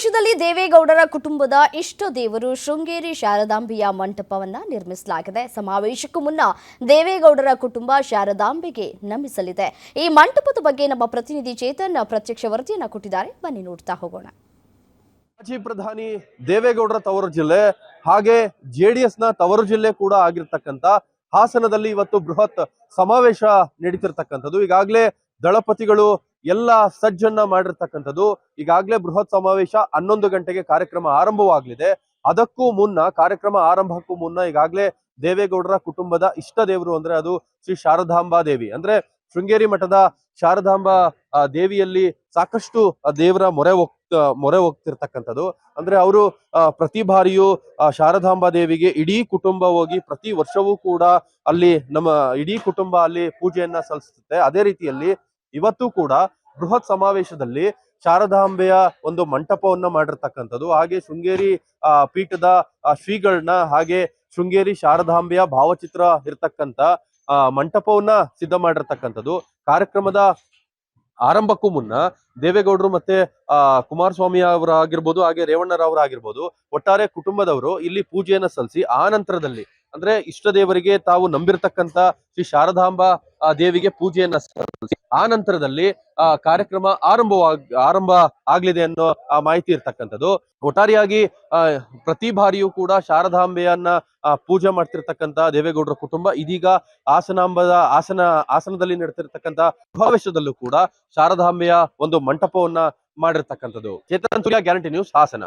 ಸಮಾವೇಶದಲ್ಲಿ ದೇವೇಗೌಡರ ಕುಟುಂಬದ ಇಷ್ಟ ದೇವರು ಶೃಂಗೇರಿ ಶಾರದಾಂಬೆಯ ಮಂಟಪವನ್ನ ನಿರ್ಮಿಸಲಾಗಿದೆ. ಸಮಾವೇಶಕ್ಕೂ ಮುನ್ನ ದೇವೇಗೌಡರ ಕುಟುಂಬ ಶಾರದಾಂಬೆಗೆ ನಮಿಸಲಿದೆ. ಈ ಮಂಟಪದ ಬಗ್ಗೆ ನಮ್ಮ ಪ್ರತಿನಿಧಿ ಚೇತನ್ ಪ್ರತ್ಯಕ್ಷ ವರದಿಯನ್ನ ಕೊಟ್ಟಿದ್ದಾರೆ. ಬನ್ನಿ ನೋಡ್ತಾ ಹೋಗೋಣ. ಮಾಜಿ ಪ್ರಧಾನಿ ದೇವೇಗೌಡರ ತವರು ಜಿಲ್ಲೆ ಹಾಗೆ ಜೆಡಿಎಸ್ನ ತವರು ಜಿಲ್ಲೆ ಕೂಡ ಆಗಿರ್ತಕ್ಕಂಥ ಹಾಸನದಲ್ಲಿ ಇವತ್ತು ಬೃಹತ್ ಸಮಾವೇಶ ನಡೀತಿರ್ತಕ್ಕಂಥದ್ದು. ಈಗಾಗಲೇ ದಳಪತಿಗಳು ಎಲ್ಲ ಸಜ್ಜನ್ನ ಮಾಡಿರ್ತಕ್ಕಂಥದ್ದು. ಈಗಾಗಲೇ ಬೃಹತ್ ಸಮಾವೇಶ 11 ಗಂಟೆಗೆ ಕಾರ್ಯಕ್ರಮ ಆರಂಭವಾಗಲಿದೆ. ಅದಕ್ಕೂ ಮುನ್ನ ಕಾರ್ಯಕ್ರಮ ಆರಂಭಕ್ಕೂ ಮುನ್ನ ಈಗಾಗಲೇ ದೇವೇಗೌಡರ ಕುಟುಂಬದ ಇಷ್ಟ ದೇವರು ಅಂದ್ರೆ ಅದು ಶ್ರೀ ಶಾರದಾಂಬಾ ದೇವಿ ಅಂದ್ರೆ ಶೃಂಗೇರಿ ಮಠದ ಶಾರದಾಂಬಾ ದೇವಿಯಲ್ಲಿ ಸಾಕಷ್ಟು ದೇವರ ಮೊರೆ ಹೋಗ್ತಿರ್ತಕ್ಕಂಥದ್ದು. ಅಂದ್ರೆ ಅವರು ಪ್ರತಿ ಬಾರಿಯೂ ಶಾರದಾಂಬಾ ದೇವಿಗೆ ಇಡೀ ಕುಟುಂಬ ಹೋಗಿ ಪ್ರತಿ ವರ್ಷವೂ ಕೂಡ ಅಲ್ಲಿ ನಮ್ಮ ಇಡೀ ಕುಟುಂಬ ಅಲ್ಲಿ ಪೂಜೆಯನ್ನ ಸಲ್ಲಿಸುತ್ತೆ. ಅದೇ ರೀತಿಯಲ್ಲಿ ಇವತ್ತು ಕೂಡ ಬೃಹತ್ ಸಮಾವೇಶದಲ್ಲಿ ಶಾರದಾಂಬೆಯ ಒಂದು ಮಂಟಪವನ್ನ ಮಾಡಿರ್ತಕ್ಕಂಥದ್ದು. ಹಾಗೆ ಶೃಂಗೇರಿ ಪೀಠದ ಶ್ರೀಗಳನ್ನ ಹಾಗೆ ಶೃಂಗೇರಿ ಶಾರದಾಂಬೆಯ ಭಾವಚಿತ್ರ ಇರ್ತಕ್ಕಂಥ ಮಂಟಪವನ್ನ ಸಿದ್ಧ ಮಾಡಿರ್ತಕ್ಕಂಥದ್ದು. ಕಾರ್ಯಕ್ರಮದ ಆರಂಭಕ್ಕೂ ಮುನ್ನ ದೇವೇಗೌಡರು ಮತ್ತೆ ಕುಮಾರಸ್ವಾಮಿ ಅವರಾಗಿರ್ಬೋದು ಹಾಗೆ ರೇವಣ್ಣರವರಾಗಿರ್ಬೋದು ಒಟ್ಟಾರೆ ಕುಟುಂಬದವರು ಇಲ್ಲಿ ಪೂಜೆಯನ್ನ ಸಲ್ಲಿಸಿ ಆ ನಂತರದಲ್ಲಿ ಅಂದ್ರೆ ಇಷ್ಟ ದೇವರಿಗೆ ತಾವು ನಂಬಿರ್ತಕ್ಕಂಥ ಶ್ರೀ ಶಾರದಾಂಬಾ ದೇವಿಗೆ ಪೂಜೆಯನ್ನ ಸಲ್ಲಿಸಿ ಆ ನಂತರದಲ್ಲಿ ಕಾರ್ಯಕ್ರಮ ಆರಂಭ ಆಗ್ಲಿದೆ ಅನ್ನೋ ಮಾಹಿತಿ ಇರ್ತಕ್ಕಂಥದ್ದು. ಒಟ್ಟಾರೆಯಾಗಿ ಪ್ರತಿ ಬಾರಿಯೂ ಕೂಡ ಶಾರದಾಂಬೆಯನ್ನ ಪೂಜೆ ಮಾಡ್ತಿರ್ತಕ್ಕಂಥ ದೇವೇಗೌಡರ ಕುಟುಂಬ ಇದೀಗ ಆಸನದಲ್ಲಿ ನಡೆತಿರ್ತಕ್ಕಂಥ ಸಮಾವೇಶದಲ್ಲೂ ಕೂಡ ಶಾರದಾಂಬೆಯ ಒಂದು ಮಂಟಪವನ್ನ ಮಾಡಿರ್ತಕ್ಕಂಥದ್ದು. ಚೇತನ್ ಸೂರ್ಯ, ಗ್ಯಾರಂಟಿ ನ್ಯೂಸ್, ಹಾಸನ.